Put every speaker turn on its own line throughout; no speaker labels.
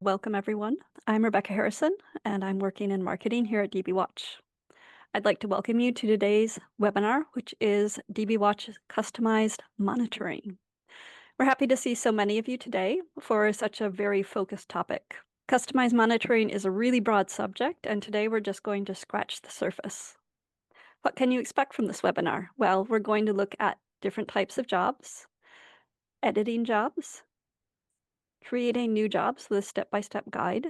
Welcome, everyone. I'm Rebecca Harrison, and I'm working in marketing here at DBWatch. I'd like to welcome you to today's webinar, which is DBWatch Customized Monitoring. We're happy to see so many of you today for such a very focused topic. Customized monitoring is a really broad subject, and today we're just going to scratch the surface. What can you expect from this webinar? Well, we're going to look at different types of jobs, editing jobs, creating new jobs with a step-by-step guide,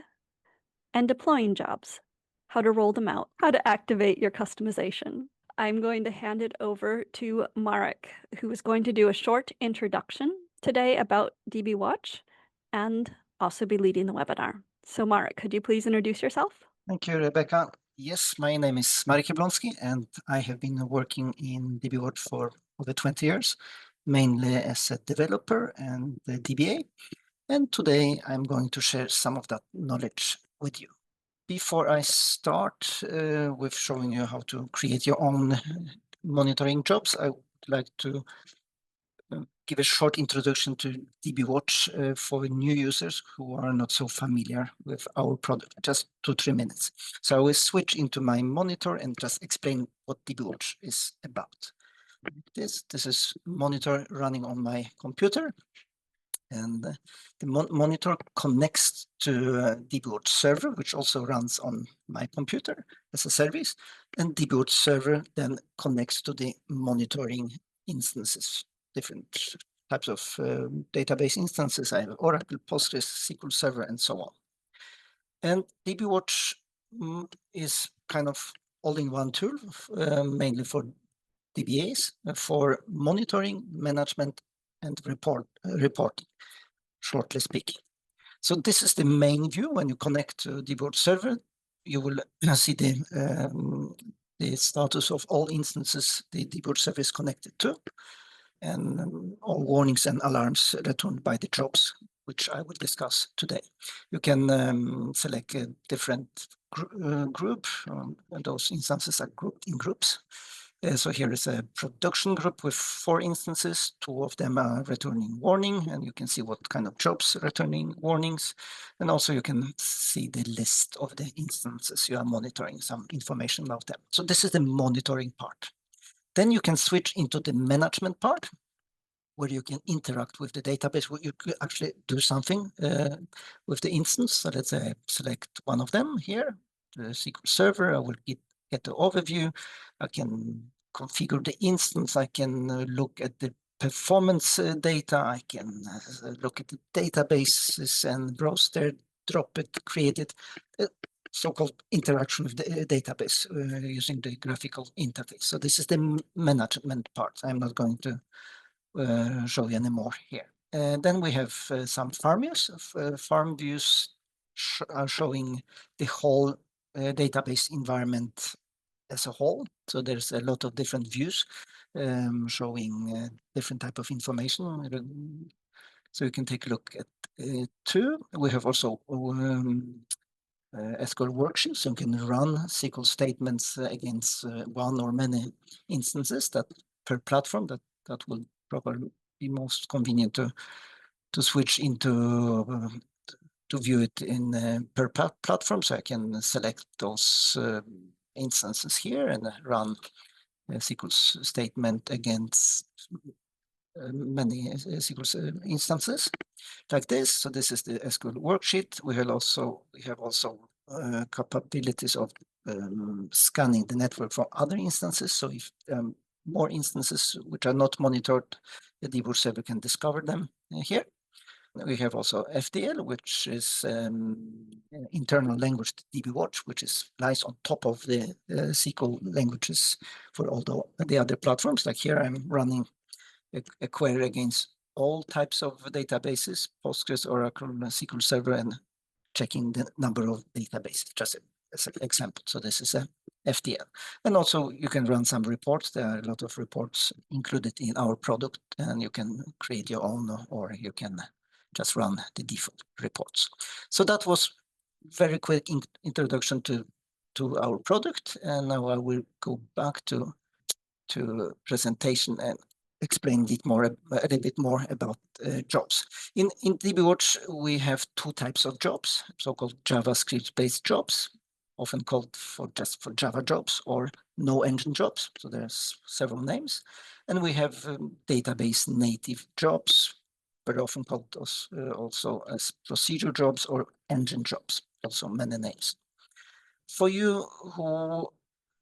and deploying jobs, how to roll them out, how to activate your customization. I'm going to hand it over to Marek, who is going to do a short introduction today about DBWatch and also be leading the webinar. So Marek, could you please introduce yourself?
Thank you, Rebecca. Yes, my name is Marek Jablonski, and I have been working in DBWatch for over 20 years, mainly as a developer and a DBA. And today I'm going to share some of that knowledge with you. Before I start with showing you how to create your own monitoring jobs, I would like to give a short introduction to DBWatch for new users who are not so familiar with our product, just 2-3 minutes. So I will switch into my monitor and just explain what DBWatch is about. This is monitor running on my computer, and the monitor connects to DBWatch server, which also runs on my computer as a service, and DBWatch server then connects to the monitoring instances, different types of database instances. I have Oracle, PostgreSQL Server, and so on. And DBWatch is kind of all-in-one tool, mainly for DBAs, for monitoring, management, and reporting, shortly speaking. So this is the main view. When you connect to DBWatch server, you will see the status of all instances the DBWatch server is connected to, and all warnings and alarms returned by the jobs, which I will discuss today. You can select a different group, and those instances are grouped in groups. So here is a production group with 4 instances. 2 of them are returning warning, and you can see what kind of jobs returning warnings. And also you can see the list of the instances you are monitoring, some information about them. So this is the monitoring part. Then you can switch into the management part, where you can interact with the database, where you could actually do something with the instance. So let's say I select one of them here, the SQL Server. I will get the overview. I can configure the instance. I can look at the performance data. I can look at the databases and browse there, drop it, create it. So-called interaction with the database using the graphical interface. So this is the management part. I'm not going to show you anymore here. Then we have some farm views. Farm views are showing the whole database environment as a whole. So there's a lot of different views showing different type of information. So you can take a look at too. We have also SQL worksheets. So you can run SQL statements against one or many instances that per platform. That will probably be most convenient to switch into to view it in per platform. So I can select those instances here and run a SQL statement against many SQL instances like this. So this is the SQL worksheet. We have also capabilities of scanning the network for other instances. So if more instances which are not monitored, the DBWatch server can discover them here. We have also FDL, which is internal language to DBWatch, which lies on top of the SQL languages for all the other platforms. Like here, I'm running a query against all types of databases, Postgres, Oracle, SQL Server, and checking the number of databases, just as an example. So this is a FDL. And also you can run some reports. There are a lot of reports included in our product, and you can create your own, or you can just run the default reports. So that was very quick introduction to our product. And now I will go back to presentation and explain a little bit more about jobs. In DBWatch, we have two types of jobs, so-called JavaScript-based jobs, often called just for Java jobs or no engine jobs. So there's several names. And we have database native jobs, but often called also as procedure jobs or engine jobs, also many names. For you who,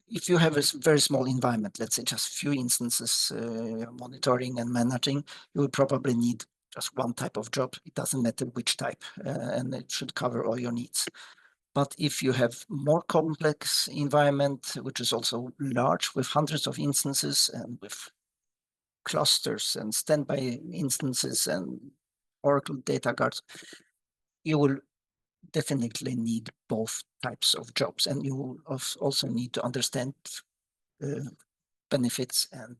if you have a very small environment, let's say just few instances monitoring and managing, you will probably need just one type of job. It doesn't matter which type, and it should cover all your needs. But if you have more complex environment, which is also large with hundreds of instances and with clusters and standby instances and Oracle data guards, you will definitely need both types of jobs, and you will also need to understand benefits and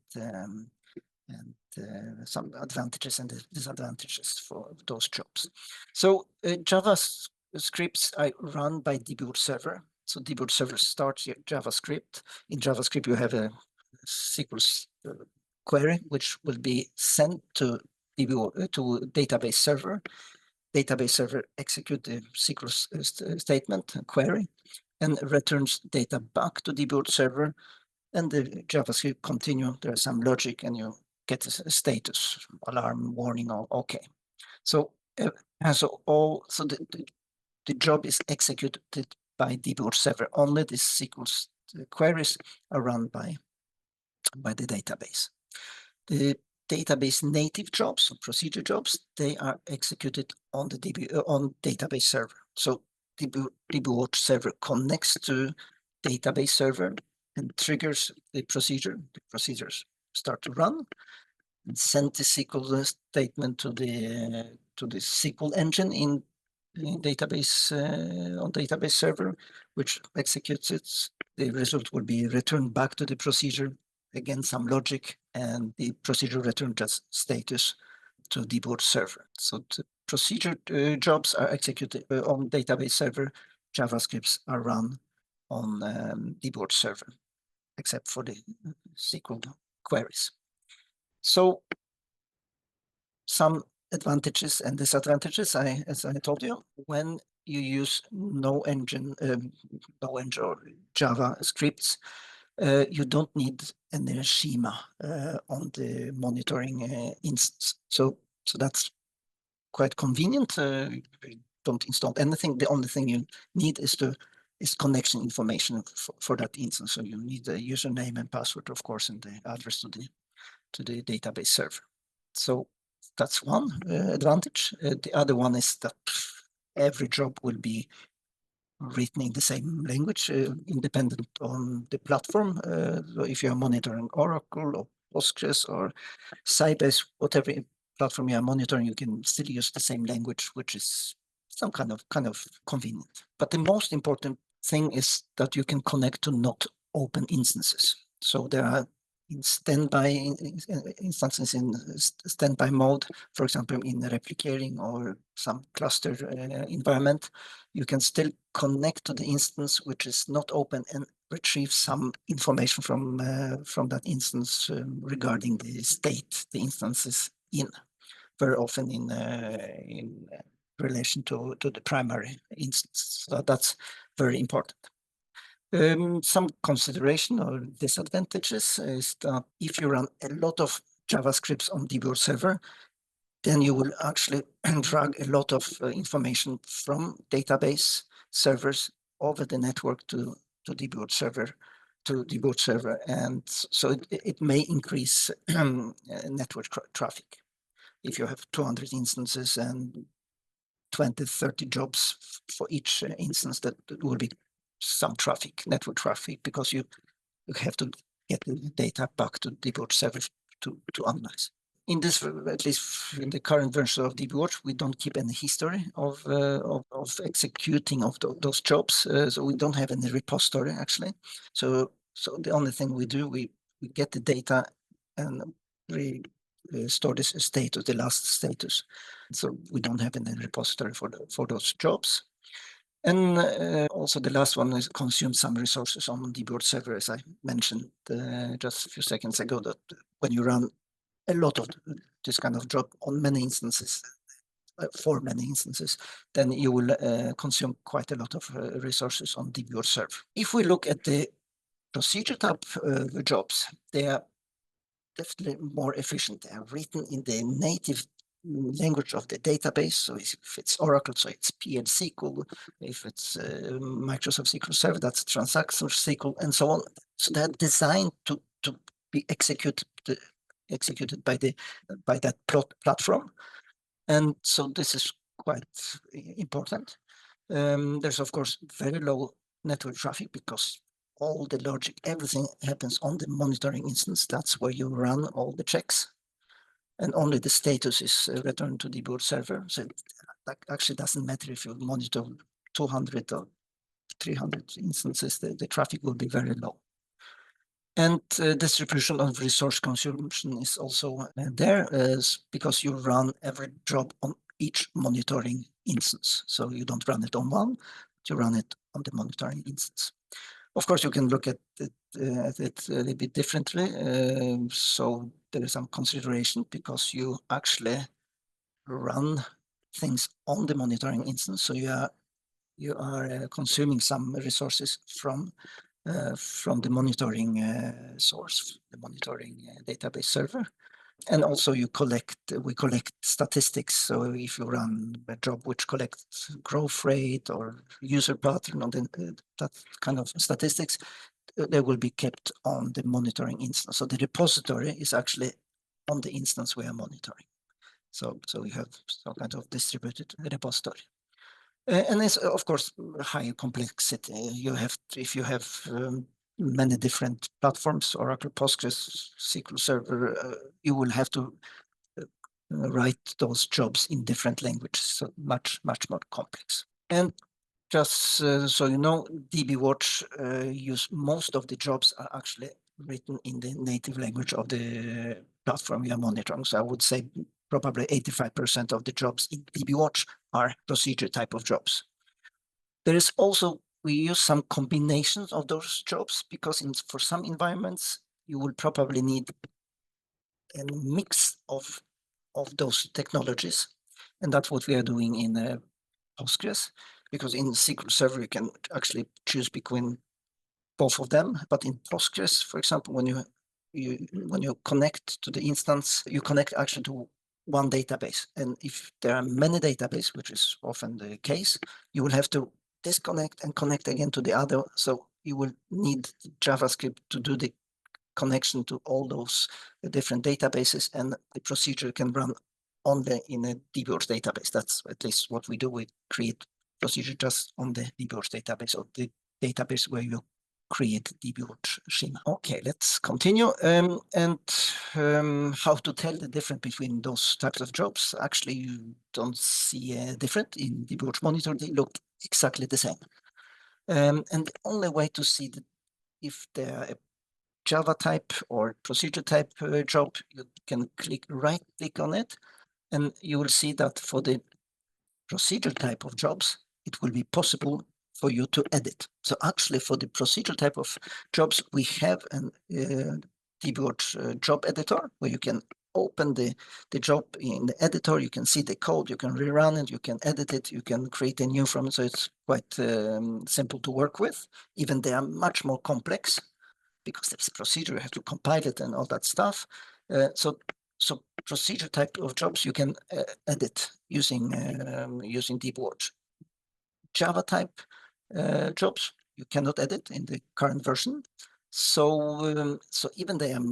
some advantages and disadvantages for those jobs. So Java scripts are run by DBWatch Server. So DBWatch Server starts your JavaScript. In JavaScript, you have a SQL query, which will be sent to database server. Database server execute the SQL statement query and returns data back to DBWatch server, and the JavaScript continue. There's some logic, and you get a status alarm warning or okay. So the job is executed by DBWatch server. Only the SQL queries are run by the database. The database native jobs, procedure jobs, they are executed on the database server. So DBWatch server connects to database server and triggers the procedure. The procedures start to run and send the SQL statement to the SQL engine in database on database server, which executes it. The result will be returned back to the procedure. Again, some logic, and the procedure return just status to DBWatch server. So the procedure jobs are executed on database server. JavaScripts are run on DBWatch server, except for the SQL queries. So some advantages and disadvantages, as I told you, when you use no engine or Java scripts, you don't need any schema on the monitoring instance. So that's quite convenient. You don't install anything. The only thing you need is connection information for that instance. So you need the username and password, of course, and the address to the database server. So that's one advantage. The other one is that every job will be written in the same language, independent on the platform. So if you're monitoring Oracle or Postgres or Sybase, whatever platform you are monitoring, you can still use the same language, which is some kind of convenient. But the most important thing is that you can connect to not open instances. So there are in standby instances in standby mode, for example, in replicating or some cluster environment, you can still connect to the instance which is not open and retrieve some information from that instance regarding the state the instance is in, very often in relation to the primary instance. So that's very important. Some consideration or disadvantages is that if you run a lot of JavaScripts on DBWatch server, then you will actually drag a lot of information from database servers over the network to DBWatch server, and so it may increase network traffic. If you have 200 instances and 20, 30 jobs for each instance, that will be some traffic, network traffic, because you have to get the data back to DBWatch server to analyze. In this, at least in the current version of DBWatch, we don't keep any history of executing of those jobs, so we don't have any repository actually. So the only thing we do, we get the data and store this status, the last status. So we don't have any repository for those jobs. And also the last one is consume some resources on DBWatch server, as I mentioned just a few seconds ago, that when you run a lot of this kind of job on many instances, for many instances, then you will consume quite a lot of resources on DBWatch Server. If we look at the procedure type jobs, they are definitely more efficient. They are written in the native language of the database. So if it's Oracle, so it's PL SQL. If it's Microsoft SQL Server, that's transactional SQL, and so on. So they're designed to be executed by that platform. And so this is quite important. There's of course very low network traffic because all the logic, everything happens on the monitoring instance. That's where you run all the checks, and only the status is returned to the DBWatch server. So it actually doesn't matter if you monitor 200 or 300 instances, the traffic will be very low. And distribution of resource consumption is also there because you run every job on each monitoring instance. So you don't run it on one, but you run it on the monitoring instance. Of course, you can look at it a little bit differently. So there is some consideration because you actually run things on the monitoring instance. So you are consuming some resources from the monitoring source, the monitoring database server. And also we collect statistics. So if you run a job which collects growth rate or user pattern or that kind of statistics, they will be kept on the monitoring instance. So the repository is actually on the instance we are monitoring. So we have some kind of distributed repository. And it's of course higher complexity. If you have many different platforms, Oracle, Postgres, SQL Server, you will have to write those jobs in different languages, so much more complex. And just so you know, DBWatch use most of the jobs are actually written in the native language of the platform we are monitoring. So I would say probably 85% of the jobs in DBWatch are procedure type of jobs. There is also, we use some combinations of those jobs because for some environments, you will probably need a mix of those technologies. And that's what we are doing in Postgres, because in SQL Server, you can actually choose between both of them. But in Postgres, for example, when you connect to the instance, you connect actually to one database. And if there are many databases, which is often the case, you will have to disconnect and connect again to the other. So you will need JavaScript to do the connection to all those different databases, and the procedure can run only in a DBWatch database. That's at least what we do. We create procedure just on the DBWatch database, or the database where you create DBWatch schema. Okay, let's continue. And how to tell the difference between those types of jobs? Actually, you don't see a difference in DBWatch Monitor. They look exactly the same. And the only way to see if they're a Java type or procedure type job, you can right click on it, and you will see that for the procedure type of jobs, it will be possible for you to edit. So actually for the procedure type of jobs, we have an DBWatch job editor where you can open the job in the editor, you can see the code, you can rerun it, you can edit it, you can create a new from it. So it's quite simple to work with. Even they are much more complex because there's a procedure, you have to compile it and all that stuff. So procedure type of jobs you can edit using DBWatch. Java type jobs you cannot edit in the current version. So even they are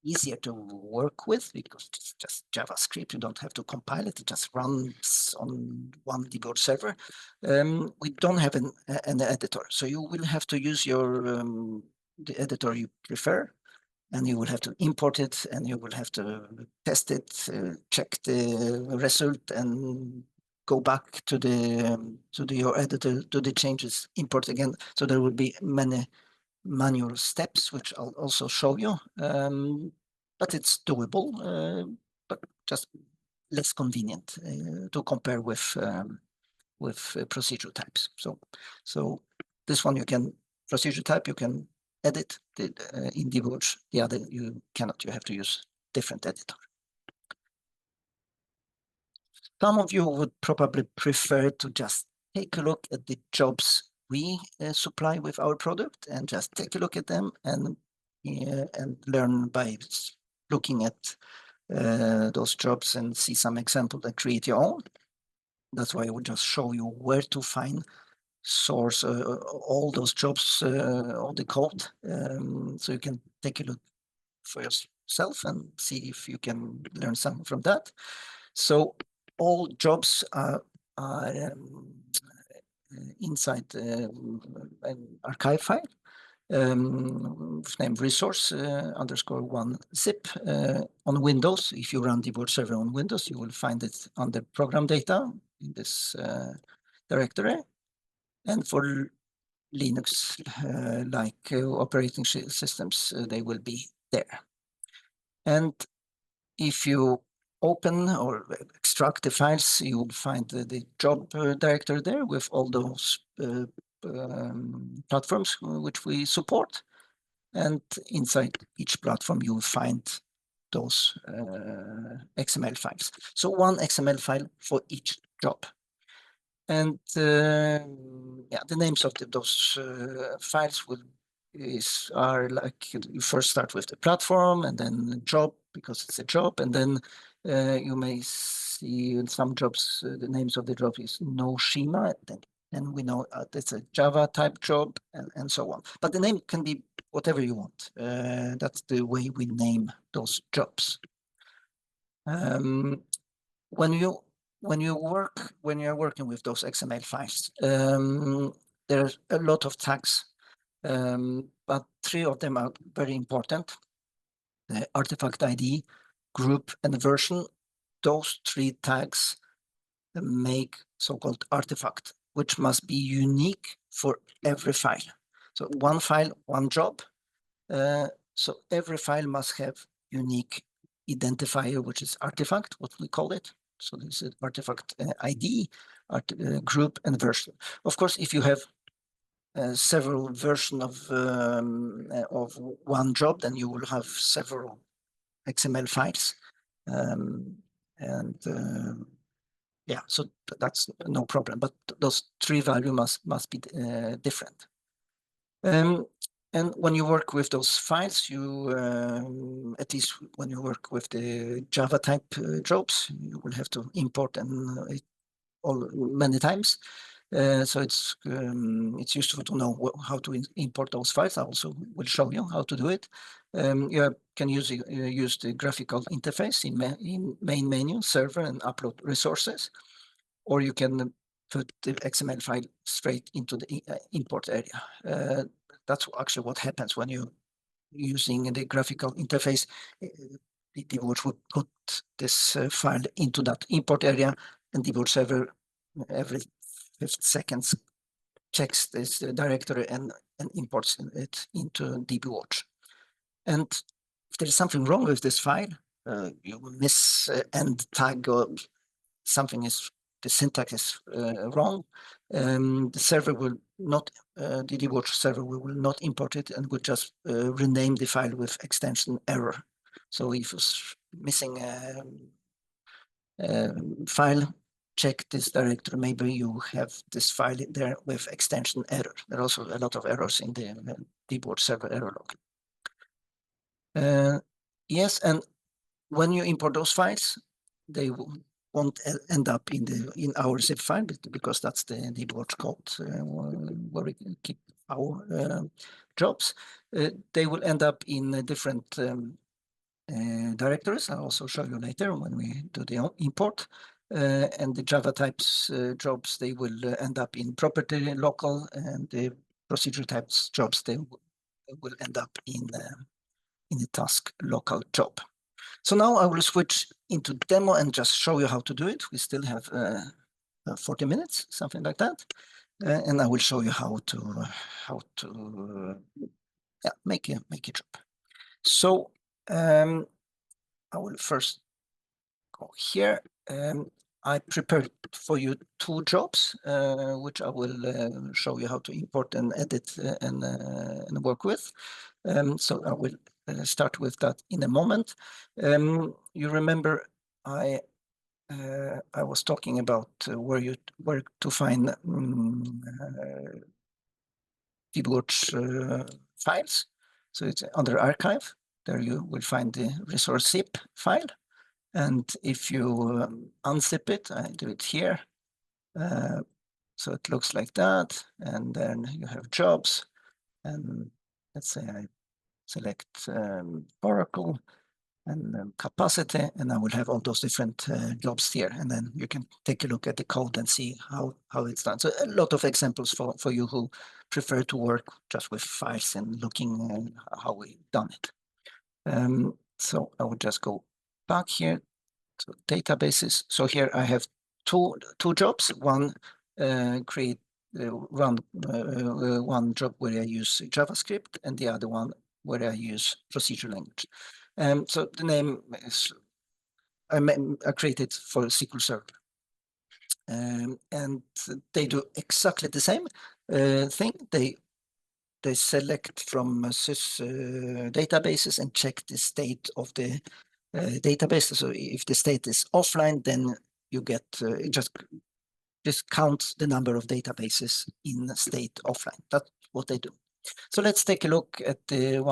easier to work with because it's just JavaScript. You don't have to compile it. It just runs on one DBWatch server. We don't have an editor, so you will have to use the editor you prefer, and you will have to import it, and you will have to test it, check the result, and go back to your editor, do the changes, import again. So there will be many manual steps, which I'll also show you. But it's doable, but just less convenient to compare with procedural types. So this one you can procedure type, you can edit in DBWatch. The other you cannot. You have to use different editor. Some of you would probably prefer to just take a look at the jobs we supply with our product and just take a look at them and learn by looking at those jobs and see some examples and create your own. That's why I would just show you where to find source all those jobs, all the code, so you can take a look for yourself and see if you can learn something from that. So all jobs are inside an archive file named resource _1 zip on Windows. If you run DBWatch Server on Windows, you will find it under program data in this directory. And for Linux like operating systems, they will be there. And if you open or extract the files, you will find the job directory there with all those platforms which we support. And inside each platform, you will find those XML files. So one XML file for each job. And yeah, the names of those files are like, you first start with the platform and then job, because it's a job, and then you may see in some jobs the names of the job is no schema, and we know it's a Java type job, and so on. But the name can be whatever you want. That's the way we name those jobs. When you're working with those XML files, there's a lot of tags, but 3 of them are very important: the artifact ID, group, and version. Those 3 tags make so-called artifact, which must be unique for every file. So one file, one job. So every file must have unique identifier, which is artifact, what we call it. So this is artifact ID, group, and version. Of course, if you have several versions of one job, then you will have several XML files. Yeah, so that's no problem. But those 3 values must be different. And when you work with those files, you, at least when you work with the Java type jobs, you will have to import them many times. So it's useful to know how to import those files. I also will show you how to do it. You can use the graphical interface in main menu, server, and upload resources, or you can put the XML file straight into the import area. That's actually what happens when you're using the graphical interface. DBWatch would put this file into that import area, and DBWatch Server every 5 seconds checks this directory and imports it into DBWatch. And if there is something wrong with this file, you miss end tag, or something is, the syntax is wrong, the server will not, the DBWatch server will not import it and will just rename the file with extension error. So if it's missing a file, check this directory. Maybe you have this file there with extension error. There are also a lot of errors in the DBWatch server error log. Yes, and when you import those files, they won't end up in our zip file, because that's the DBWatch code where we keep our jobs. They will end up in different directories. I'll also show you later when we do the import. And the Java types jobs, they will end up in property local, and the procedure types jobs, they will end up in the task local job. So now I will switch into demo and just show you how to do it. We still have 40 minutes, something like that. And I will show you how to make a job. So I will first go here. I prepared for you 2 jobs, which I will show you how to import and edit and work with. So I will start with that in a moment. You remember I was talking about where to find DBWatch files. So it's under archive. There you will find the resource zip file. And if you unzip it, I do it here. So it looks like that. And then you have jobs. And let's say I select Oracle and capacity, and I will have all those different jobs here. And then you can take a look at the code and see how it's done. So a lot of examples for you who prefer to work just with files and looking how we've done it. So I would just go back here to databases. So here I have two jobs. One one job where I use JavaScript, and the other one where I use procedure language. So the name is I created for SQL Server. And they do exactly the same thing. They select from sys databases and check the state of the database. So if the state is offline, then you get just count the number of databases in state offline. That's what they do. So let's take a look at the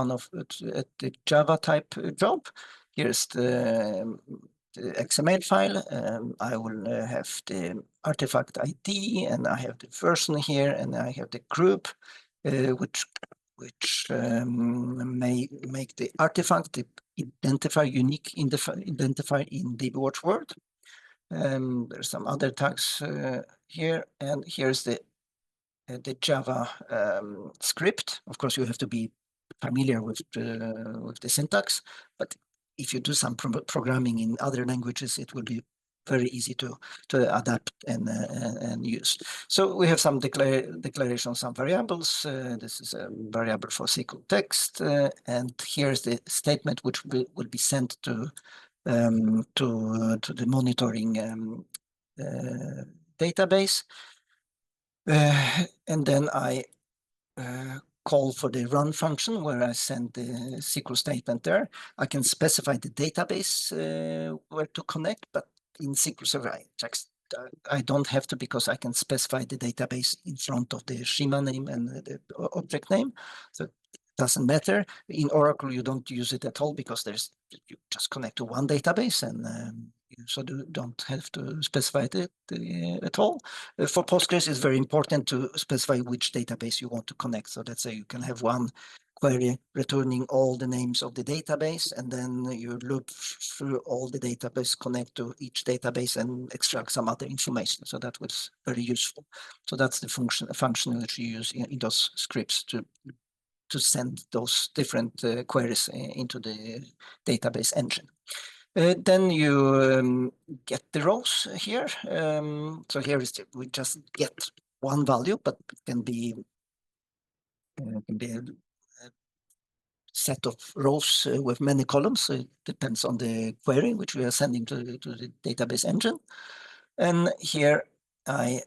Java type job. Here's the XML file. I will have the artifact ID, and I have the version here, and I have the group, which may make the artifact the unique identifier in DBWatch world. There's some other tags here, and here's the Java script. Of course, you have to be familiar with the syntax, but if you do some programming in other languages, it will be very easy to adapt and use. So we have some declaration, some variables. This is a variable for SQL text, and here's the statement which will be sent to the monitoring database. And then I call for the run function where I send the SQL statement there. I can specify the database where to connect, but in SQL Server, I don't have to, because I can specify the database in front of the schema name and the object name. So it doesn't matter. In Oracle, you don't use it at all, because you just connect to one database, and so you don't have to specify it at all. For Postgres, it's very important to specify which database you want to connect. So let's say you can have one query returning all the names of the database, and then you loop through all the database, connect to each database, and extract some other information. So that was very useful. So that's the function that you use in those scripts to send those different queries into the database engine. Then you get the rows here. So here is we just get one value, but it can be a set of rows with many columns. So it depends on the query which we are sending to the database engine. And here I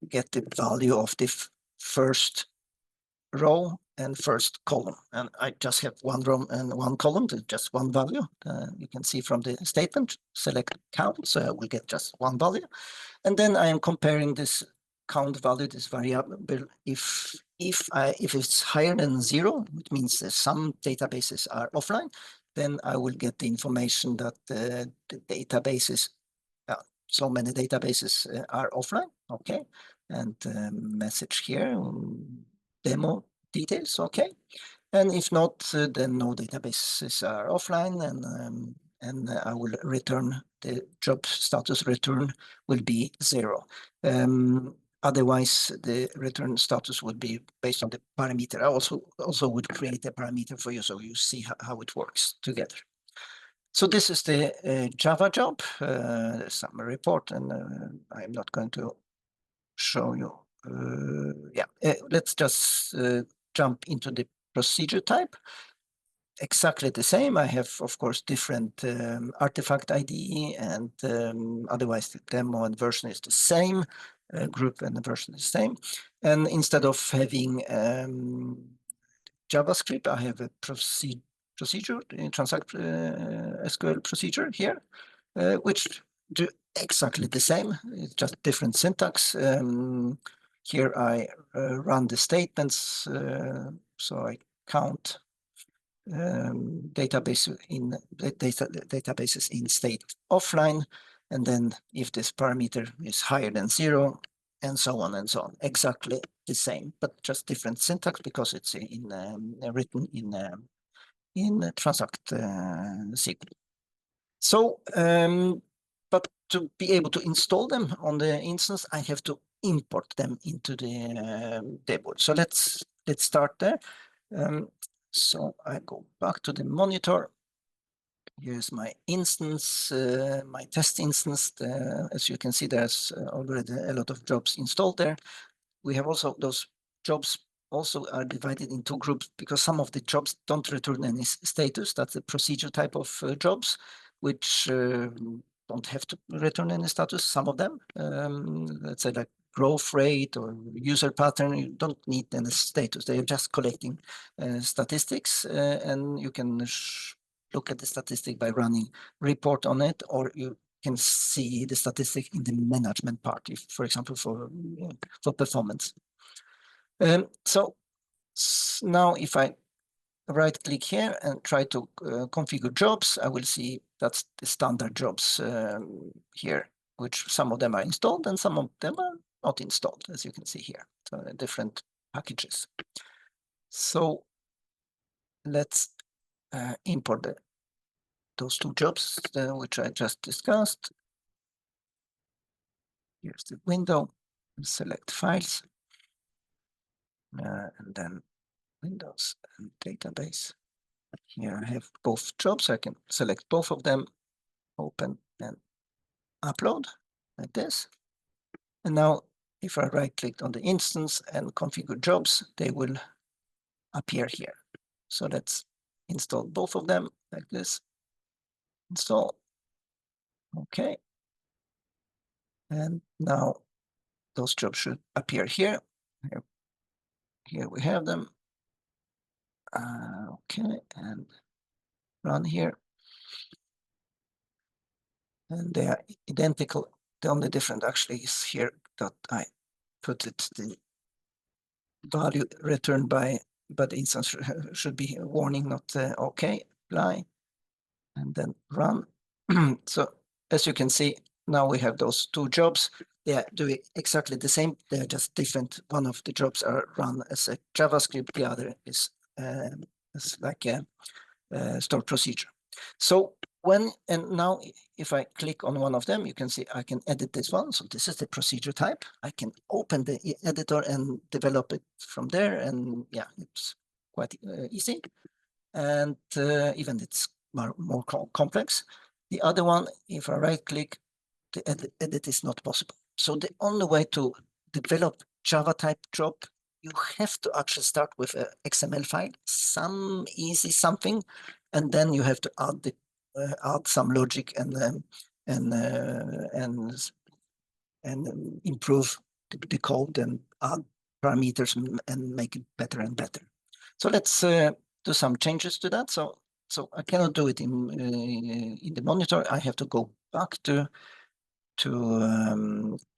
get the value of the first row and first column, and I just have one row and one column, to just one value. You can see from the statement, select count, so I will get just one value. And then I am comparing this count value, this variable. If it's higher than 0, it means that some databases are offline, then I will get the information that the databases, so many databases are offline. Okay, and message here, demo details. Okay, and if not, then no databases are offline, and I will return the job status return will be 0. Otherwise, the return status would be based on the parameter. I also would create a parameter for you, so you see how it works together. So this is the Java job. There's some report, and I'm not going to show you. Let's just jump into the procedure type. Exactly the same. I have, of course, different artifact ID, and otherwise the demo and version is the same. Group and the version is the same. And instead of having JavaScript, I have a procedure, transact SQL procedure here, which do exactly the same. It's just different syntax. Here I run the statements, so I count databases in state offline, and then if this parameter is higher than 0, and so on and so on. Exactly the same, but just different syntax because it's written in transact SQL. So, but to be able to install them on the instance, I have to import them into the dashboard. So let's start there. So I go back to the monitor. Here's my instance, my test instance. As you can see, there's already a lot of jobs installed there. We have also those jobs also are divided into groups because some of the jobs don't return any status. That's a procedure type of jobs, which don't have to return any status. Some of them, let's say like growth rate or user pattern, you don't need any status. They are just collecting statistics, and you can look at the statistic by running report on it, or you can see the statistic in the management part, if, for example, for performance. So now if I right click here and try to configure jobs, I will see that's the standard jobs here, which some of them are installed and some of them are not installed, as you can see here. So different packages. So let's import those two jobs which I just discussed. Here's the window, select files, and then Windows and database. Here I have both jobs. I can select both of them, open and upload like this. And now if I right click on the instance and configure jobs, they will appear here. So let's install both of them like this. Install. Okay. And now those jobs should appear here. Here we have them. Okay, and run here. And they are identical. The only difference actually is here that I put it the value returned by the instance should be a warning, not okay, apply, and then run. So as you can see, now we have those two jobs. They are doing exactly the same. They're just different. One of the jobs are run as a JavaScript. The other is like a stored procedure. So now if I click on one of them, you can see I can edit this one. So this is the procedure type. I can open the editor and develop it from there. And yeah, it's quite easy. And even it's more complex. The other one, if I right click, the edit is not possible. So the only way to develop Java type job, you have to actually start with an XML file, some easy something, and then you have to add some logic and improve the code and add parameters and make it better and better. So let's do some changes to that. So I cannot do it in the monitor. I have to go back to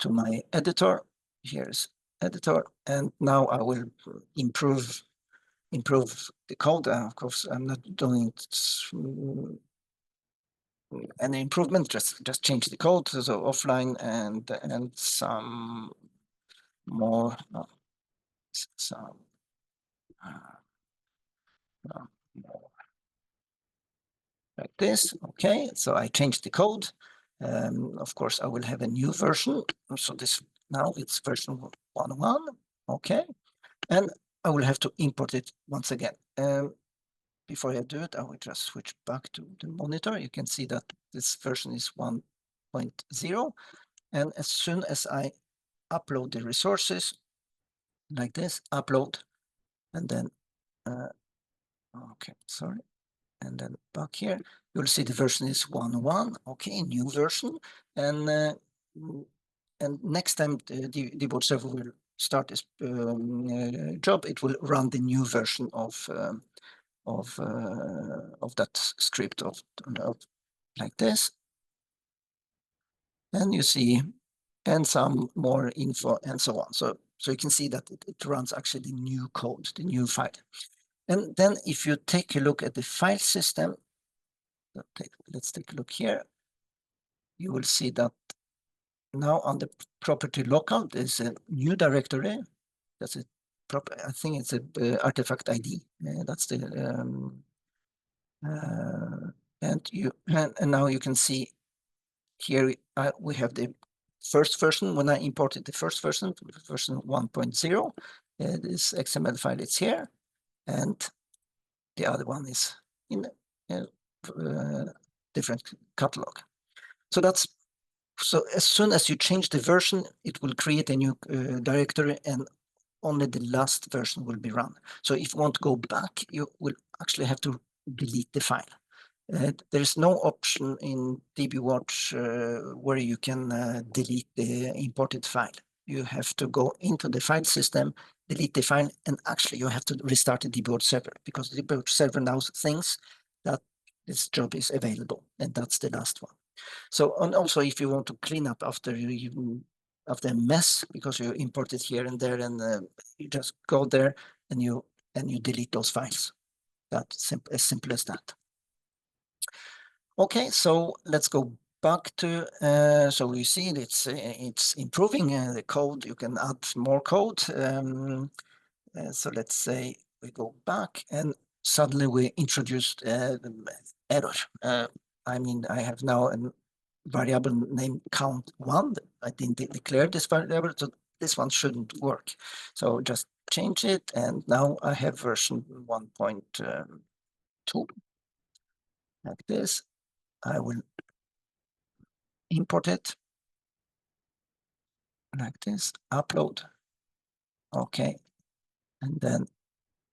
my editor. Here's editor, and now I will improve the code. Of course, I'm not doing any improvement. Just change the code, so offline and some more some more like this. Okay, so I changed the code. Of course, I will have a new version. So this now it's version 1.1. Okay, and I will have to import it once again. Before I do it, I will just switch back to the monitor. You can see that this version is 1.0. And as soon as I upload the resources like this, upload, and then, okay, sorry. And then back here, you'll see the version is 1.1. Okay, new version. And next time the dashboard server will start this job, it will run the new version of that script of like this. And you see, and some more info and so on. So you can see that it runs actually the new code, the new file. And then if you take a look at the file system, let's take a look here. You will see that now on the property local, there's a new directory. That's a proper, I think it's a artifact ID. That's the and now you can see here we have the first version. When I imported the first version 1.0, this XML file is here, and the other one is in a different catalog. So as soon as you change the version, it will create a new directory, and only the last version will be run. So if you want to go back, you will actually have to delete the file. There is no option in DBWatch where you can delete the imported file. You have to go into the file system, delete the file, and actually you have to restart the DBWatch server, because the DBWatch server now thinks that this job is available, and that's the last one. So, and also if you want to clean up after after a mess, because you imported here and there, and you just go there and you delete those files. That's as simple as that. Okay, so let's go back to, so we see it's improving the code. You can add more code. So let's say we go back, and suddenly we introduced error. I mean, I have now a variable named count1. I didn't declare this variable, so this one shouldn't work. So just change it, and now I have version 1.2 like this. I will import it like this, upload. Okay, and then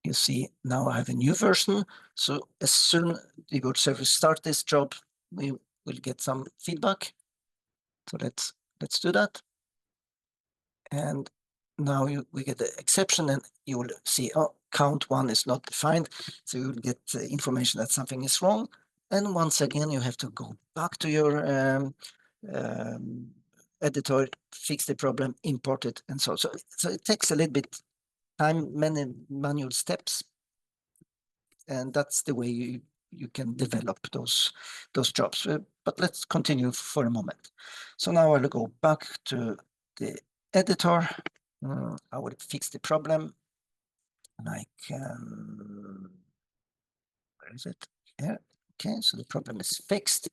you see now I have a new version. So as soon the DBWatch server start this job, we will get some feedback. So let's do that. And now we get the exception, and you will see, oh, count1 is not defined. So you will get the information that something is wrong. And once again, you have to go back to your editor, fix the problem, import it, and so it takes a little bit time, many manual steps, and that's the way you can develop those jobs. But let's continue for a moment. So now I'll go back to the editor. I will fix the problem. Like, where is it? Here. Okay, so the problem is fixed.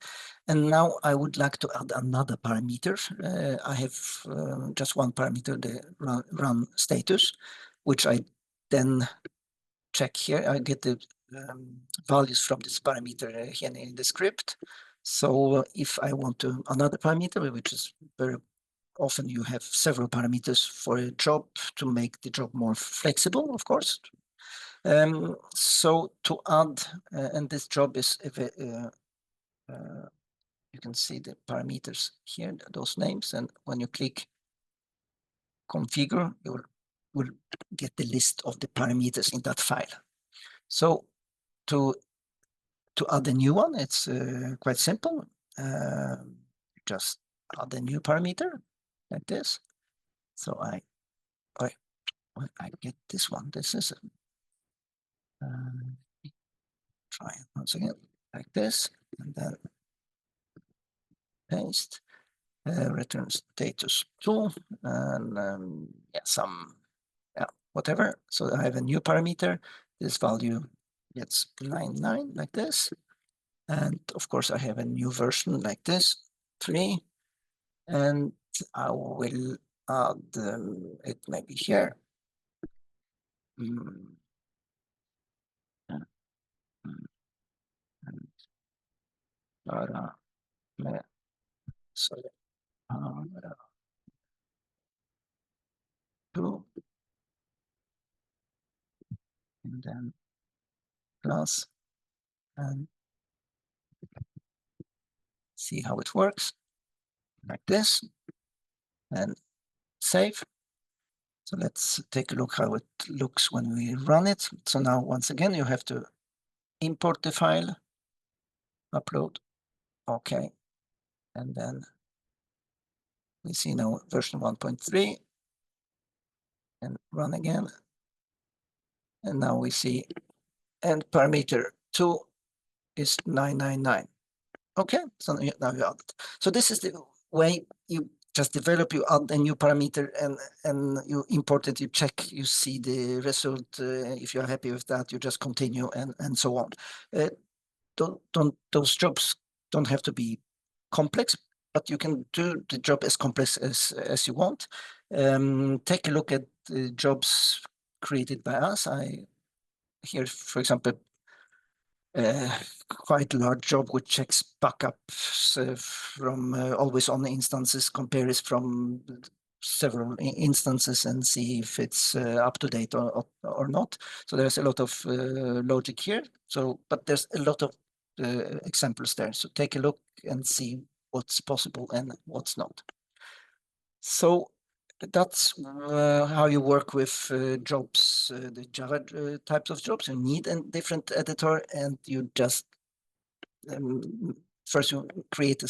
And now I would like to add another parameter. I have just one parameter, the run status, which I then check here. I get the values from this parameter here in the script. So if I want to another parameter, which is very often you have several parameters for a job to make the job more flexible, of course. So to add, and this job is, you can see the parameters here, those names, and when you click configure, you will get the list of the parameters in that file. So to add a new one, it's quite simple. Just add a new parameter like this. So I get this one. This is try it once again like this, and then paste return status 2, and yeah, whatever. So I have a new parameter. This value gets 99 like this, and of course I have a new version like this 3, and I will add it maybe here. Sorry. 2, and then plus, and see how it works like this, and save. So let's take a look how it looks when we run it. So now, once again, you have to import the file, upload, okay. And then we see now version 1.3 and run again. And now we see end parameter 2 is 999. Okay, so now you add it. So this is the way you just develop, you add a new parameter and you import it, you check, you see the result. If you're happy with that, you just continue and so on. Those jobs don't have to be complex, but you can do the job as complex as you want. Take a look at the jobs created by us. Here, for example, quite a large job which checks backups from always on instances, compares from several instances and see if it's up to date or not. So there's a lot of logic here. So, but there's a lot of examples there. So take a look and see what's possible and what's not. So that's how you work with jobs, the Java types of jobs. You need a different editor, and you just first you create a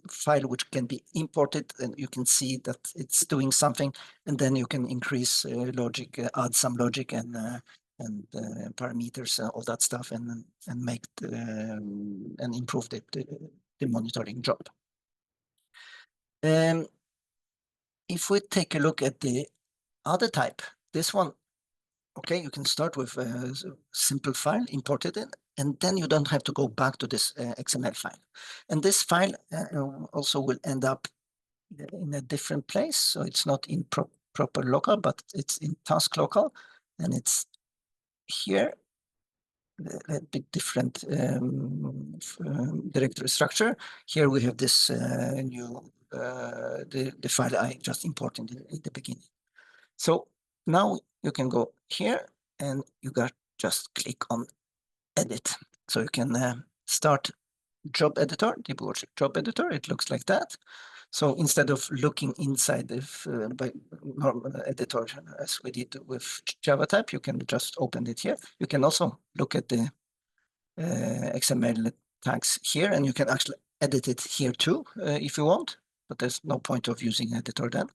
file which can be imported, and you can see that it's doing something, and then you can increase logic, add some logic and parameters, all that stuff, and make and improve the monitoring job. If we take a look at the other type, this one, okay, you can start with a simple file, imported it, and then you don't have to go back to this XML file. And this file also will end up in a different place. So it's not in proper local, but it's in task local, and it's here, a bit different directory structure. Here we have this new, the file I just imported in the beginning. So now you can go here and you got just click on edit. So you can start job editor, DBWatch job editor. It looks like that. So instead of looking inside the by normal editor as we did with Java type, you can just open it here. You can also look at the XML tags here, and you can actually edit it here too if you want, but there's no point of using editor then.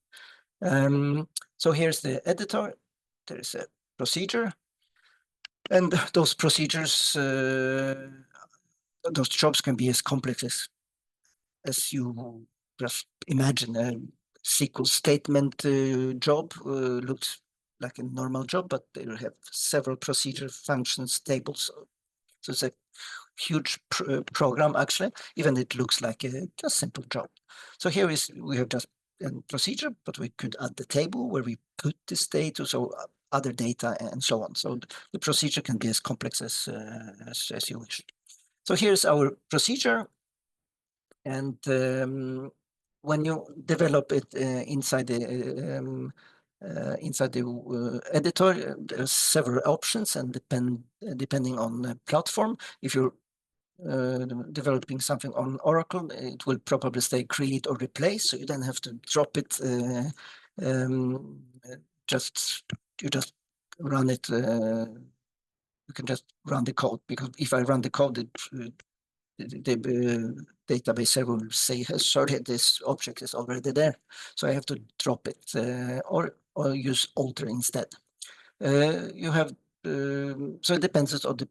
So here's the editor. There is a procedure, and those procedures, those jobs can be as complex as you just imagine. A SQL statement job looks like a normal job, but they have several procedure functions, tables. So it's a huge program actually, even it looks like a just simple job. So here we have just a procedure, but we could add the table where we put the status or other data and so on. So the procedure can be as complex as you wish. So here's our procedure, and when you develop it inside the editor, there's several options, and depending on the platform. If you're developing something on Oracle, it will probably say create or replace, so you then have to drop it. You just run it. You can just run the code, because if I run the code, the database server will say, sorry, this object is already there, so I have to drop it or use alter instead. You have so it depends on the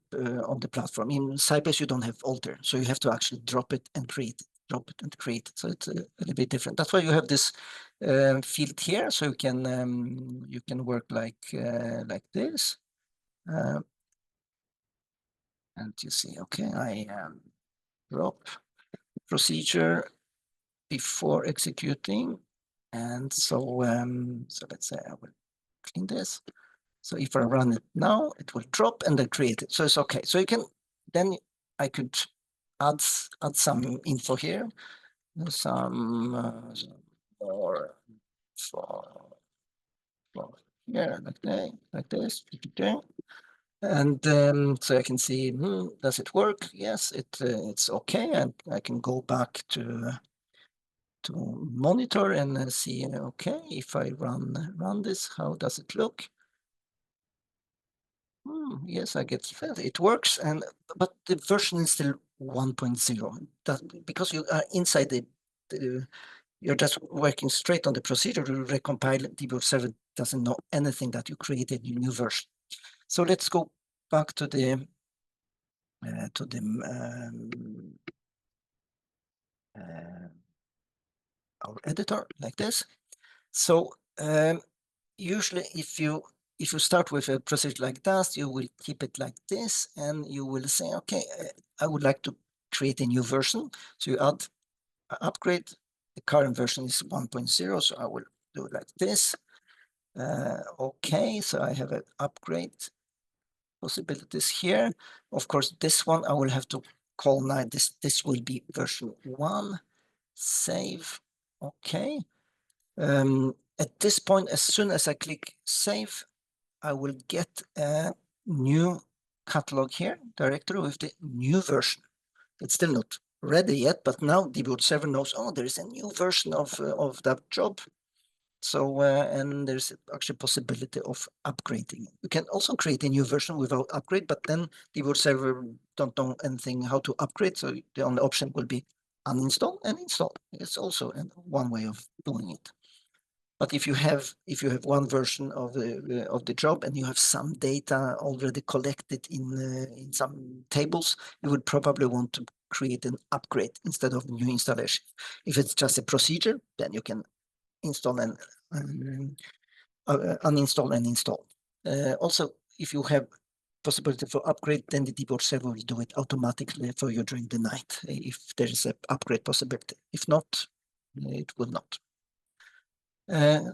platform. In Sybase, you don't have alter, so you have to actually drop it and create it, drop it and create it. So it's a little bit different. That's why you have this field here, so you can work like this. And you see, okay, I drop procedure before executing, and so so let's say I will clean this. So if I run it now, it will drop and then create it. So it's okay. So you can, then I could add some info here, some more for here, like this. And so I can see, does it work? Yes, it's okay. And I can go back to to monitor and see, okay, if I run this, how does it look? Yes, I get it works, but the version is still 1.0. Because you are inside you're just working straight on the procedure to recompile. DBWatch Server doesn't know anything that you created a new version. So let's go back to the our editor like this. So usually if you start with a procedure like that, you will keep it like this, and you will say, okay, I would like to create a new version. So you add upgrade. The current version is 1.0, so I will do it like this. Okay, so I have an upgrade possibilities here. Of course, this one I will have to call now. This will be version 1. Save. Okay. At this point, as soon as I click save, I will get a new catalog here, directory with the new version. It's still not ready yet, but now DBWatch Server knows, oh, there is a new version of that job. So, and there's actually possibility of upgrading. You can also create a new version without upgrade, but then DBWatch Server don't know anything how to upgrade. So the only option will be uninstall and install. It's also one way of doing it. But if you have one version of the job and you have some data already collected in some tables, you would probably want to create an upgrade instead of new installation. If it's just a procedure, then you can install and uninstall and install. Also, if you have possibility for upgrade, then the DBWatch Server will do it automatically for you during the night if there is an upgrade possibility. If not, it will not.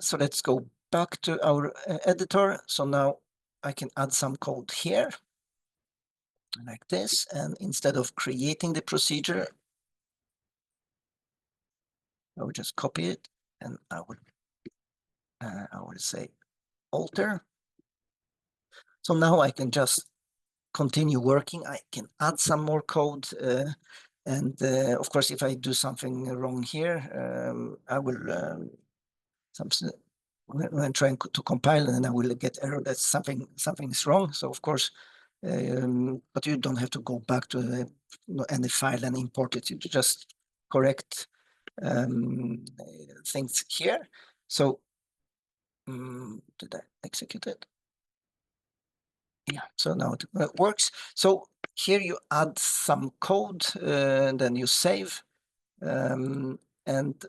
So let's go back to our editor. So now I can add some code here like this, and instead of creating the procedure, I will just copy it, and I will say alter. So now I can just continue working. I can add some more code, and of course, if I do something wrong here, I will when I'm trying to compile, and I will get error that something is wrong. So of course, but you don't have to go back to any file and import it. You just correct things here. So did I execute it? Yeah, so now it works. So here you add some code, then you save. And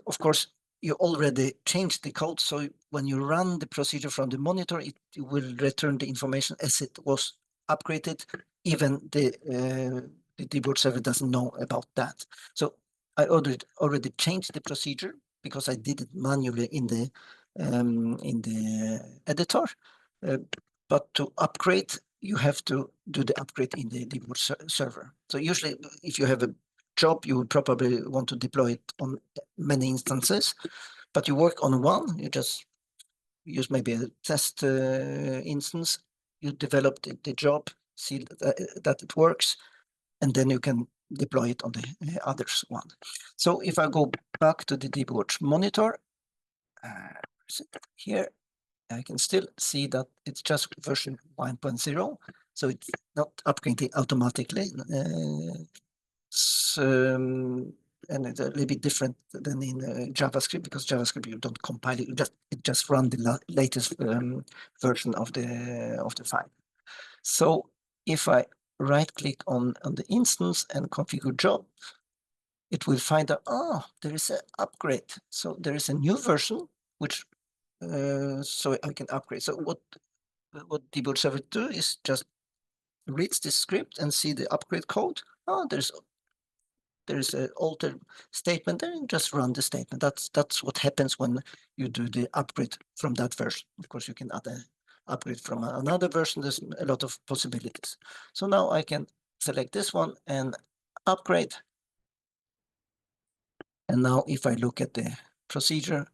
of course, you already changed the code. So when you run the procedure from the monitor, it will return the information as it was upgraded. Even the DBWatch Server doesn't know about that. So I already changed the procedure because I did it manually in the editor. But to upgrade, you have to do the upgrade in the DBWatch Server. So usually, if you have a job, you would probably want to deploy it on many instances, but you work on one, you just use maybe a test instance, you develop the job, see that it works, and then you can deploy it on the others one. So if I go back to the DBWatch monitor, here, I can still see that it's just version 1.0, so it's not upgrading automatically. And it's a little bit different than in JavaScript, because JavaScript you don't compile it; it just run the latest version of the file. So if I right-click on the instance and configure job, it will find out, oh, there is an upgrade. So there is a new version which so I can upgrade. So what DBWatch Server do is just reads the script and see the upgrade code. Oh, there is an altered statement, and just run the statement. That's what happens when you do the upgrade from that version. Of course, you can add an upgrade from another version. There's a lot of possibilities. So now I can select this one and upgrade. And now if I look at the procedure,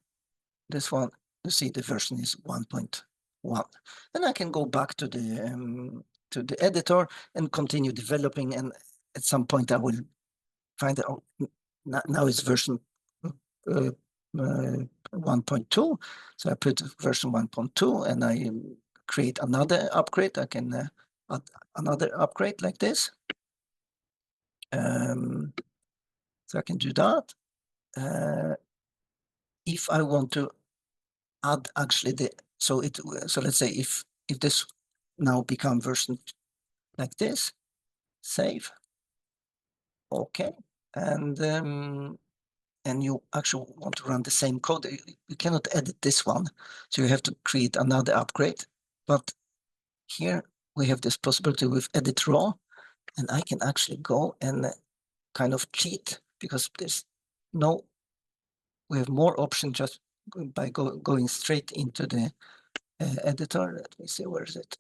this one, you see the version is 1.1. And I can go back to the editor and continue developing. And at some point I will find out, oh, now it's version 1.2. So I put version 1.2 and I create another upgrade. I can add another upgrade like this. So I can do that. If I want to add actually so let's say if this now become version like this, save. Okay. And you actually want to run the same code, you cannot edit this one. So you have to create another upgrade. But here we have this possibility with edit raw, and I can actually go and kind of cheat because we have more options just by going straight into the editor. Let me see, where is it?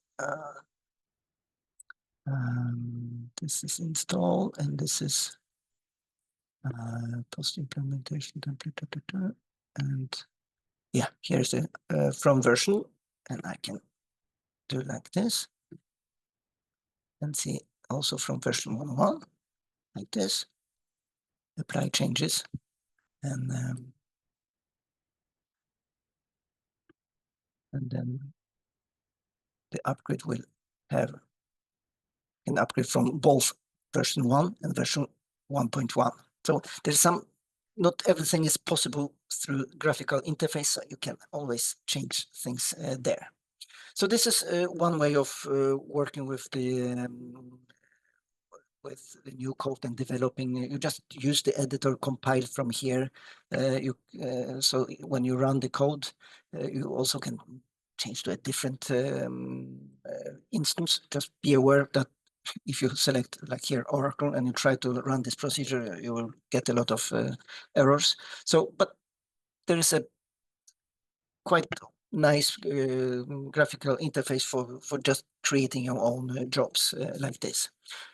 This is install, and this is post implementation template, and yeah, here's the from version, and I can do like this and see also from version 1.1 like this, apply changes, and then the upgrade will have an upgrade from both version 1 and version 1.1. So there's not everything is possible through graphical interface, so you can always change things there. So this is one way of working with the new code and developing. You just use the editor, compile from here. So when you run the code, you also can change to a different instance. Just be aware that if you select like here Oracle and you try to run this procedure, you will get a lot of errors. So, but there is a quite nice graphical interface for just creating your own jobs like this.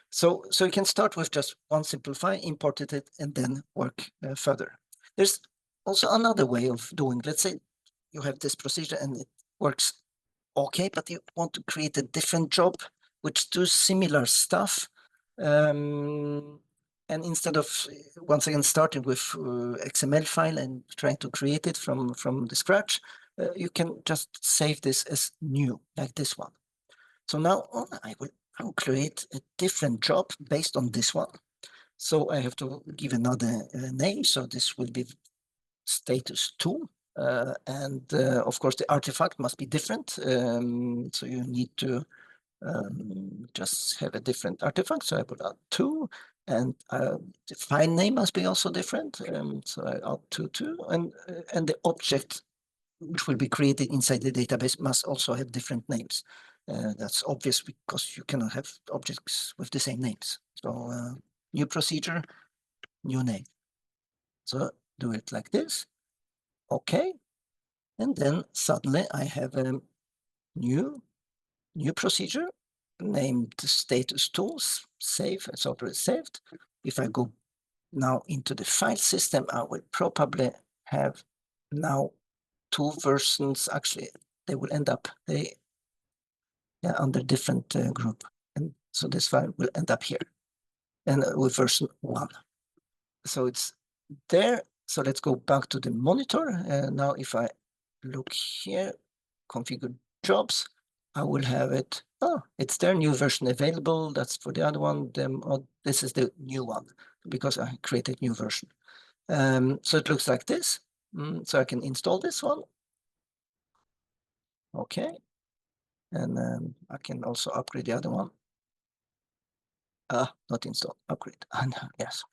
So you can start with just one simple file, import it, and then work further. There's also another way of doing. Let's say you have this procedure and it works okay, but you want to create a different job which do similar stuff. And instead of once again starting with XML file and trying to create it from the scratch, you can just save this as new, like this one. So now I will create a different job based on this one. So I have to give another name. So this will be status 2. And of course, the artifact must be different. So you need to just have a different artifact. So I put out 2, and the file name must be also different. So I add 2, and the object which will be created inside the database must also have different names. That's obvious because you cannot have objects with the same names. So new procedure, new name. So do it like this. Okay. And then suddenly I have a new procedure named status tools, save, it's already saved. If I go now into the file system, I will probably have now 2 versions. Actually, they will end up under different group. And so this file will end up here and with version 1. So it's there. So let's go back to the monitor. Now, if I look here, configure jobs, I will have it. Oh, it's their new version available. That's for the other one. This is the new one because I created new version. So it looks like this. So I can install this one. Okay. And I can also upgrade the other one. Not install, upgrade. Yes.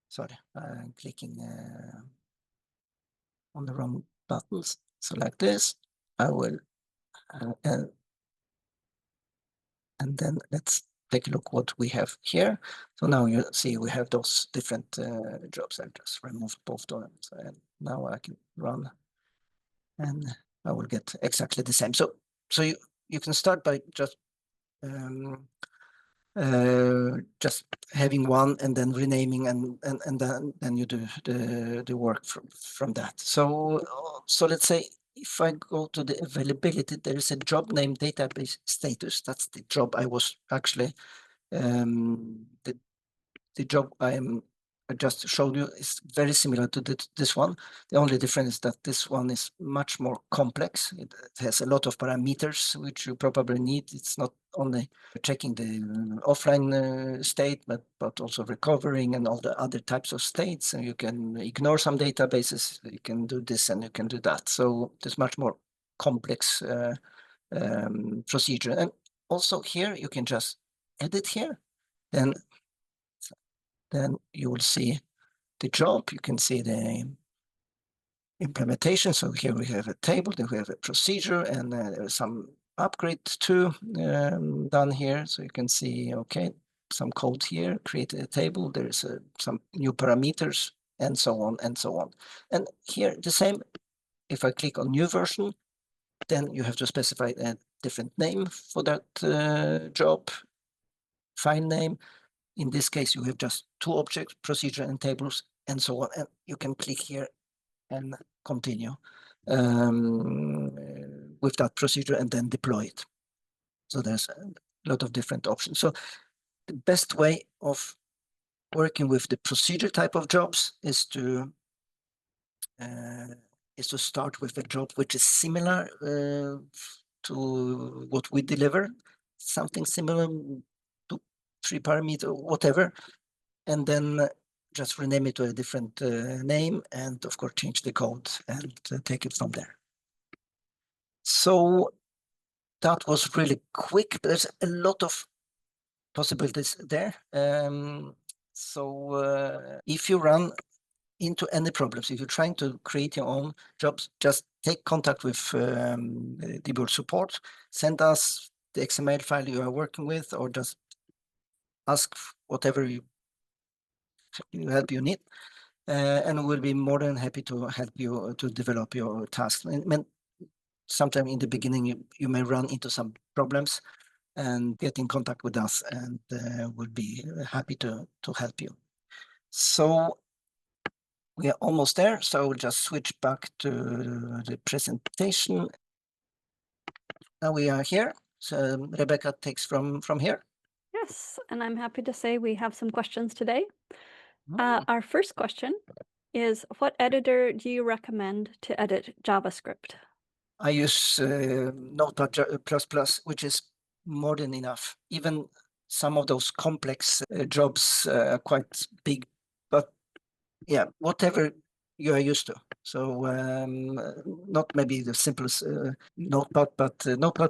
Sorry, I'm clicking on the wrong buttons. So like this, I will, and then let's take a look what we have here. So now you see we have those different jobs. I just removed both of them. And now I can run and I will get exactly the same. So you can start by just having one and then renaming and then you do the work from that. So let's say if I go to the availability, there is a job name database status. That's the job I was actually the job I am I just showed you is very similar to this one. The only difference is that this one is much more complex. It has a lot of parameters which you probably need. It's not only checking the offline state, but also recovering and all the other types of states. And you can ignore some databases. You can do this and you can do that. So there's much more complex procedure. And also here you can just edit here. Then you will see the job. You can see the implementation. So here we have a table, then we have a procedure, and there's some upgrade too done here. So you can see, okay, some code here, create a table. There's some new parameters and so on and so on. And here the same, if I click on new version, then you have to specify a different name for that job, file name. In this case, you have just two objects, procedure and tables, and so on. And you can click here and continue with that procedure and then deploy it. So there's a lot of different options. So the best way of working with the procedure type of jobs is to start with a job which is similar to what we deliver, something similar to 3 parameter, whatever, and then just rename it to a different name, and of course change the code and take it from there. So that was really quick, but there's a lot of possibilities there. If you run into any problems, if you're trying to create your own jobs, just take contact with DBWorks support, send us the XML file you are working with, or just ask whatever help you need. And we'll be more than happy to help you to develop your task. Sometime in the beginning, you may run into some problems, and get in contact with us, and we'll be happy to help you. So we are almost there. So we'll just switch back to the presentation. Now we are here. So Rebecca takes from here.
Yes, and I'm happy to say we have some questions today.
Mm.
Our first question is, what editor do you recommend to edit JavaScript?
I use Notepad++, which is more than enough. Even some of those complex jobs are quite big, but yeah, whatever you are used to. So not maybe the simplest Notepad, but Notepad++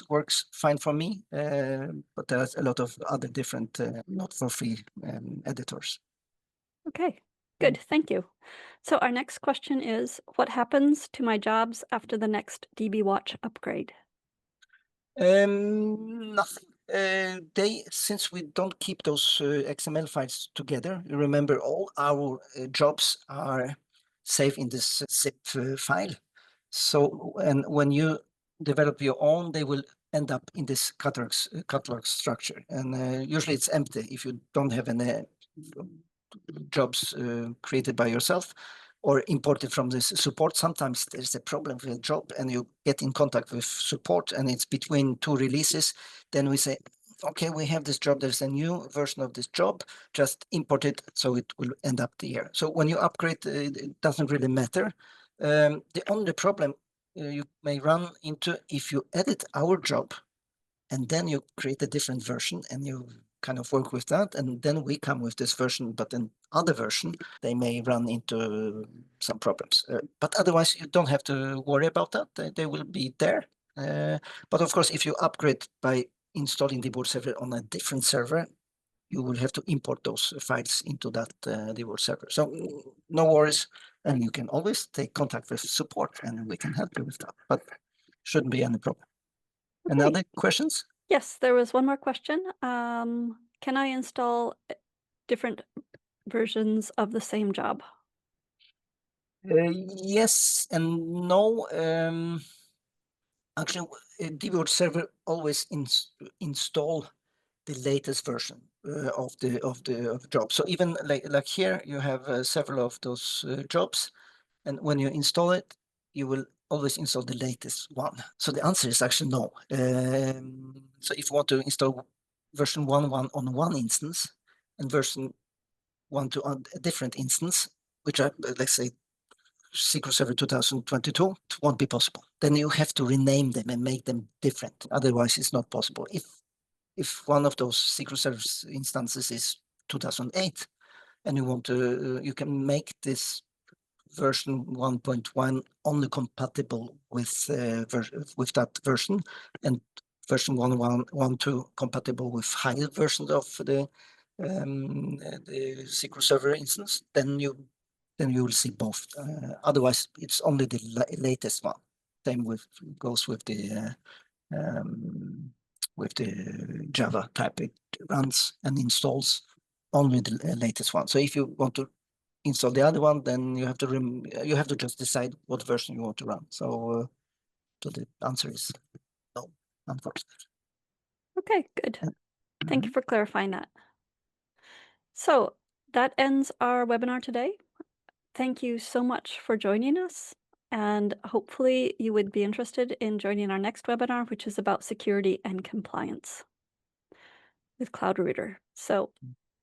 works fine for me. But there's a lot of other different not for free editors.
Okay, good, thank you. So our next question is, what happens to my jobs after the next DBWatch upgrade?
Nothing. Since we don't keep those XML files together, you remember all our jobs are saved in this zip file. So, and when you develop your own, they will end up in this catalog structure. And usually it's empty if you don't have any jobs created by yourself or imported from this support. Sometimes there's a problem with a job and you get in contact with support and it's between 2 releases. Then we say, okay, we have this job, there's a new version of this job, just import it so it will end up here. So when you upgrade, it doesn't really matter. The only problem you may run into if you edit our job and then you create a different version and you kind of work with that, and then we come with this version, but in other version, they may run into some problems. But otherwise, you don't have to worry about that. They will be there. But of course, if you upgrade by installing the DBWorks server on a different server, you will have to import those files into that DBWorks server. So no worries, and you can always take contact with support, and we can help you with that. But shouldn't be any problem.
Okay.
Any other questions?
Yes, there was one more question. Can I install different versions of the same job?
Yes and no. Actually, DBWorks server always install the latest version of the job. So even like here, you have several of those jobs, and when you install it, you will always install the latest one. So the answer is actually no. So if you want to install version 1.1 on one instance and version want to add a different instance, which are, let's say, SQL Server 2022, it won't be possible. Then you have to rename them and make them different. Otherwise, it's not possible. If one of those SQL Server instances is 2008, and you want to, you can make this version 1.1 only compatible with that version, and version 1.1.2 compatible with higher versions of the SQL Server instance. Then you will see both. Otherwise, it's only the latest one. Same goes with the Java type. It runs and installs only the latest one. So if you want to install the other one, then you have to just decide what version you want to run. So the answer is no, unfortunately.
Okay, good. Thank you for clarifying that. So that ends our webinar today. Thank you so much for joining us, and hopefully you would be interested in joining our next webinar, which is about security and compliance with Cloud Router. So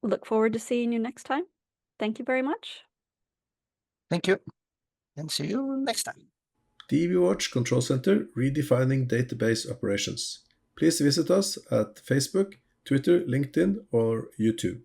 we look forward to seeing you next time. Thank you very much.
Thank you, and see you next time.
DBWatch Control Center, redefining database operations. Please visit us at Facebook, Twitter, LinkedIn, or YouTube.